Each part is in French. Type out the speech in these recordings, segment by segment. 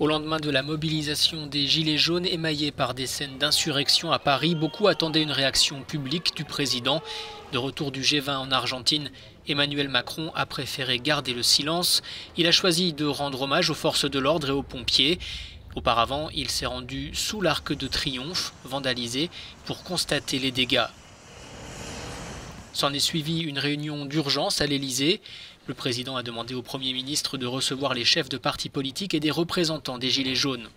Au lendemain de la mobilisation des Gilets jaunes émaillée par des scènes d'insurrection à Paris, beaucoup attendaient une réaction publique du président. De retour du G20 en Argentine, Emmanuel Macron a préféré garder le silence. Il a choisi de rendre hommage aux forces de l'ordre et aux pompiers. Auparavant, il s'est rendu sous l'Arc de Triomphe, vandalisé, pour constater les dégâts. S'en est suivi une réunion d'urgence à l'Elysée. Le président a demandé au Premier ministre de recevoir les chefs de partis politiques et des représentants des Gilets jaunes.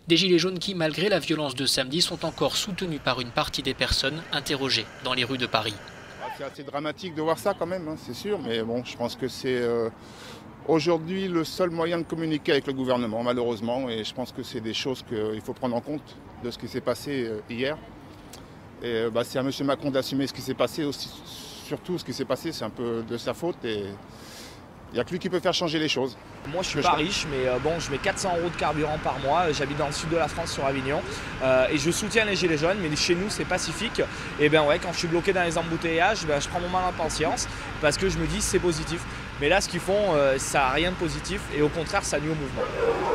Des Gilets jaunes qui, malgré la violence de samedi, sont encore soutenus par une partie des personnes interrogées dans les rues de Paris. C'est assez dramatique de voir ça quand même, hein, c'est sûr, mais bon, je pense que c'est aujourd'hui le seul moyen de communiquer avec le gouvernement, malheureusement, et je pense que c'est des choses qu'il faut prendre en compte de ce qui s'est passé hier. Et c'est à M. Macron d'assumer ce qui s'est passé aussi, surtout ce qui s'est passé, c'est un peu de sa faute et il n'y a que lui qui peut faire changer les choses. Moi je suis pas riche, mais bon, je mets 400 € de carburant par mois, j'habite dans le sud de la France sur Avignon et je soutiens les Gilets jaunes, mais chez nous c'est pacifique. Et bien ouais, quand je suis bloqué dans les embouteillages, je prends mon mal en patience parce que je me dis c'est positif. Mais là ce qu'ils font, ça n'a rien de positif et au contraire ça nuit au mouvement.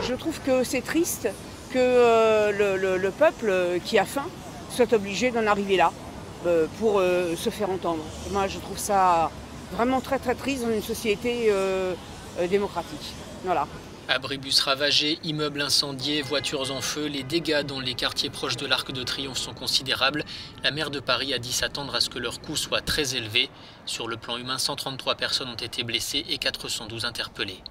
Je trouve que c'est triste que le peuple qui a faim soit obligé d'en arriver là pour se faire entendre. Moi je trouve ça vraiment très très triste dans une société démocratique. Voilà. Abribus ravagés, immeubles incendiés, voitures en feu, les dégâts dans les quartiers proches de l'Arc de Triomphe sont considérables. La maire de Paris a dit s'attendre à ce que leur coût soit très élevé. Sur le plan humain, 133 personnes ont été blessées et 412 interpellées.